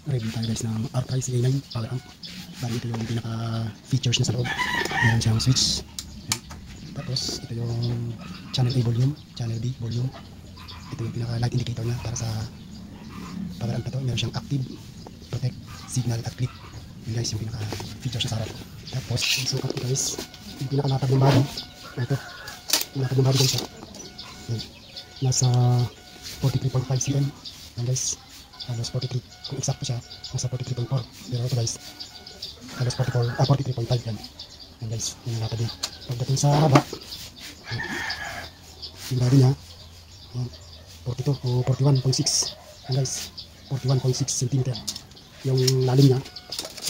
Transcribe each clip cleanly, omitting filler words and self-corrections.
Review tayo guys ng R-Tri CA9 power amp. Bali ito yung pinaka features niya sa loob. Meron siyang switch. Ayan. Tapos ito yung channel A volume, channel B volume. Ito yung pinaka light indicator niya para sa power amp na to. Meron siyang active, protect, signal at clip. Yun guys yung pinaka features niya sa harap. Tapos yung sukat ito guys, yung pinaka latag ng body. Ito, yung latag ng body guys. Ayan. Nasa 43.5 cm. Ayan guys. Halos 43, kung eksakto siya, nasa 43.4. Pero ito guys, halos 43.5 yan. Yan guys, yung latag niya. Pagdating sa haba, yung body niya, 42 o 41.6. Yan guys, 41.6 cm. Yung lalim niya,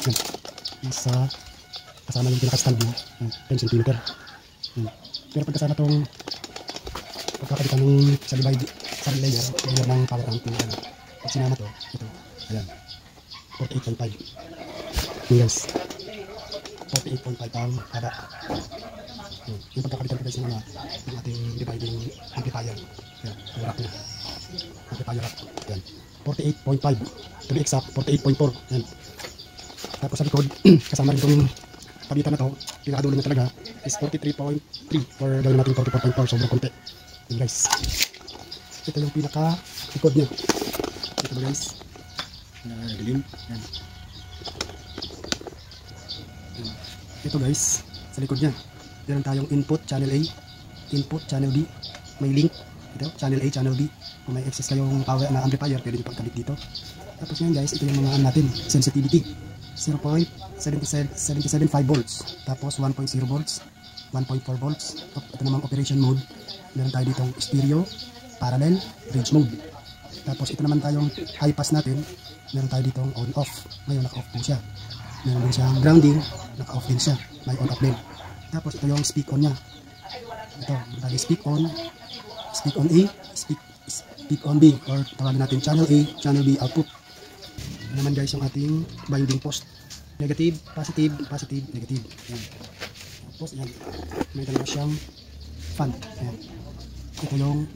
yan, nasa, kasama yung pinaka-stand niya, 10 cm. Yan. Pero pagkasama itong pagkakabitan ng sa layer ng power amp yung pag sinama to, ito, ayan, 48.5. Yun guys, 48.5 ang haba. Yung pagkakabitan ko guys ng ating dividing amplifier. Ayan, yung rack niya. Amplifier rack. Ayan, 48.5. To be exact, 48.4. Ayan. Tapos sa likod, kasama rin itong pabitan na to, pinakadulo na talaga, is 43.3 or gawin natin 44.4, sobrang konti. Yun guys. Ito yung pinaka likod niya. Ito ba guys? Dilim. Yan. Ito guys, sa likod niya. Meron tayong input channel A, input channel B. May link. Ito, channel A, channel B. Kung may access kayong power na amplifier, pwede nyo pagkabit dito. Tapos ngayon guys, ito yung mga natin. Sensitivity. 0.775 volts. Tapos 1.0 volts. 1.4 volts. Ito namang operation mode. Meron tayo ditong stereo, parallel, bridge mode. Tapos ito naman tayong high pass natin. Meron tayo ditong on off. Ngayon naka-off po siya. Meron din siyang grounding, naka-off din siya. May on off din. Tapos ito yung speak on niya. Ito, meron tayo speak on A, speak on B, or tawagin natin channel A, channel B output. Ito naman guys yung ating binding post. Negative, positive, positive, negative. Ayan. Tapos yan, may dalawa siyang fan. Ayan. Ito yung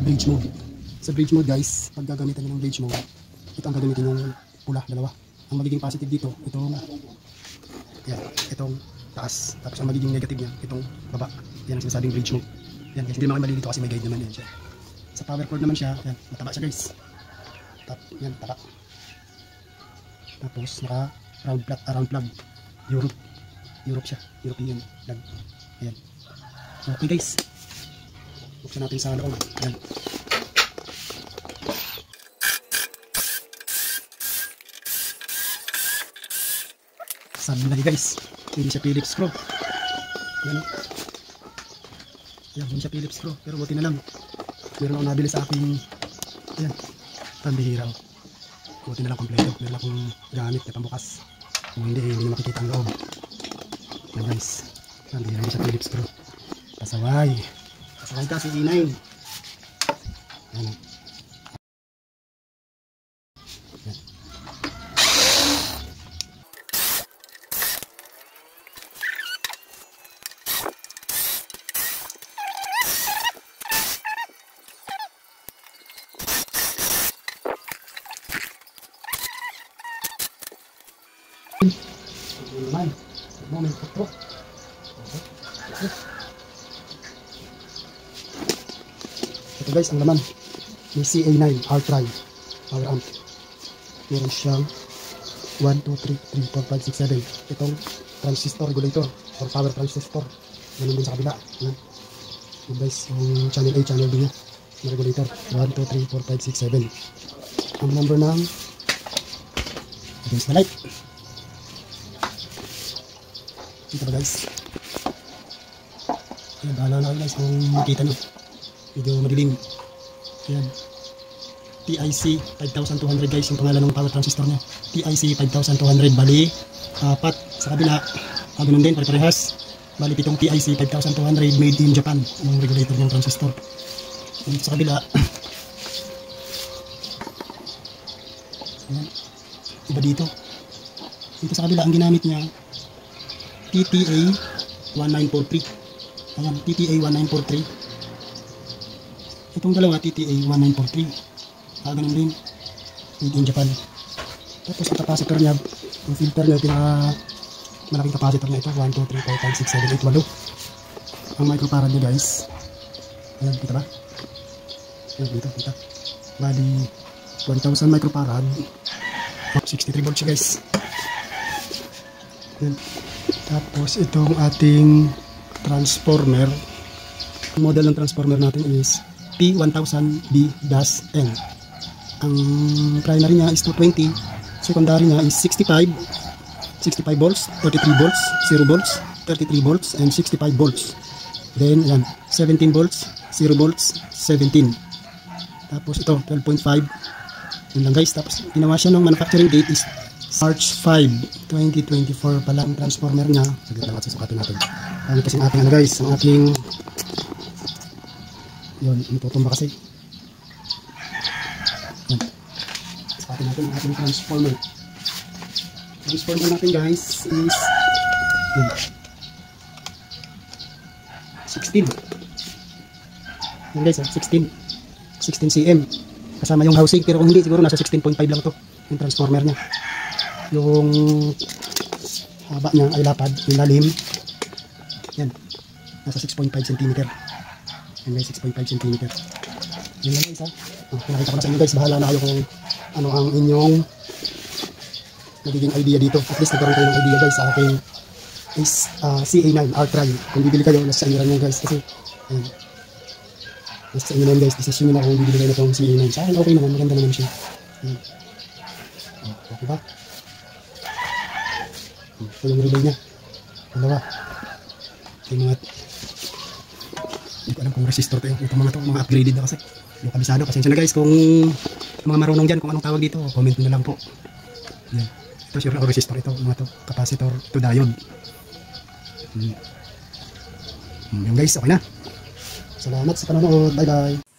bridge mode. Sa bridge mode guys, pag gagamitan nyo ng bridge mode, ito ang gagamitin yung pula, dalawa. Ang magiging positive dito, itong taas. Tapos ang magiging negative niya, itong baba. Yan ang sinasabing bridge mode. Yan guys, hindi naman mali dito kasi may guide naman yan siya. Sa power cord naman siya, yan, mataba siya guys. Yan, taba. Tapos naka round plug. Europe siya, European plug. Ayan. Okay guys, buksan natin sa loob. Ayan. Sabi lagi guys, hindi siya Phillips screw. Yan. Yan, hindi siya Phillips screw. Pero buti na lang, meron akong nabili sa aking, ayan, pambihira. Buti na lang kompleto. Meron akong gamit na pambukas. Kung hindi na makikita ang loob. Yan guys, pambihira, hindi siya Phillips screw. Pasaway ka si E9. Yan. Yan. Ito guys ang laman ni CA9 R-Tri power amp. Meron siyang 1, 2, 3, 4, 5, 6, 7 itong transistor regulator or power transistor. Ganun din sa kabila. Yan. Yan guys yung channel A, channel B nya na regulator. 1, 2, 3, 4, 5, 6, 7 ang number ng against the light. Ito ba guys? Ayan, bahala na guys kung makita nyo. Medyo madilim. Ayan. TIC 5200 guys yung pangalan ng power transistor nya. TIC 5200 bali 4 sa kabila. Ganun din, pare-parehas. Bali 7 TIC 5200 made in Japan yung regulator ng transistor. Dito sa kabila. Ayan. Iba dito. Dito sa kabila ang ginamit niya TTA 1943. Ayan, TTA 1943. Itong dalawa TTA 1943. Ganun din, made in Japan. Tapos ang capacitor niya, yung filter niya, pinaka malaking capacitor niya ito, 1, 2, 3, 4, 5, 6, 7, 8, 8. Ang microfarad niya guys, ayan, kita ba? Ayan, dito, kita. Bali, 1,000 microfarad, 63 volts siya guys. Ayan. Tapos itong ating transformer, ang model ng transformer natin is P1000B-N. Ang primary niya is 220, secondary niya is 65 volts, 33 volts, 0 volts, 33 volts, and 65 volts. Then, yan, 17 volts, 0 volts, 17. Tapos ito, 12.5. Yun lang guys. Tapos, ginawa siya ng manufacturing date is March 5, 2024 pala ang transformer niya. Saglit lang at susukatin natin. Ano kasi ang ating ano guys, ang ating yun, itutumba kasi. Yan. Sukatin natin ang ating transformer. Transformer natin guys is yun, 16. Yan guys, 16 cm. Kasama yung housing, pero kung hindi siguro nasa 16.5 lang to yung transformer niya. Yung haba niya ay lapad, yung lalim yan, nasa 6.5 cm. Yan guys, 6.5 cm. Yan lang guys ha. Pinakita ko na sa inyo guys, bahala na kayo kung ano ang inyong nagiging idea dito. At least nagkaroon kayo ng idea guys sa aking is CA9 R-Tri. Kung bibili kayo, nasa inyo lang yan guys. Kasi ayun, nasa sa inyo lang guys, decision nyo na kung bibili kayo na itong CA9. Sa akin okay naman, maganda naman siya. Ayun. Okay ba? Ito yung relay niya. Dalawa. Ito yung mga, hindi ko alam kung resistor to yung ito mga to, mga upgraded na kasi. Yung kabisado, pasensya na guys kung mga marunong dyan kung anong tawag dito, comment nyo lang po. Yan. Ito sure na resistor ito, mga to, capacitor to diode. Yan guys, okay na. Salamat sa panonood. Bye bye.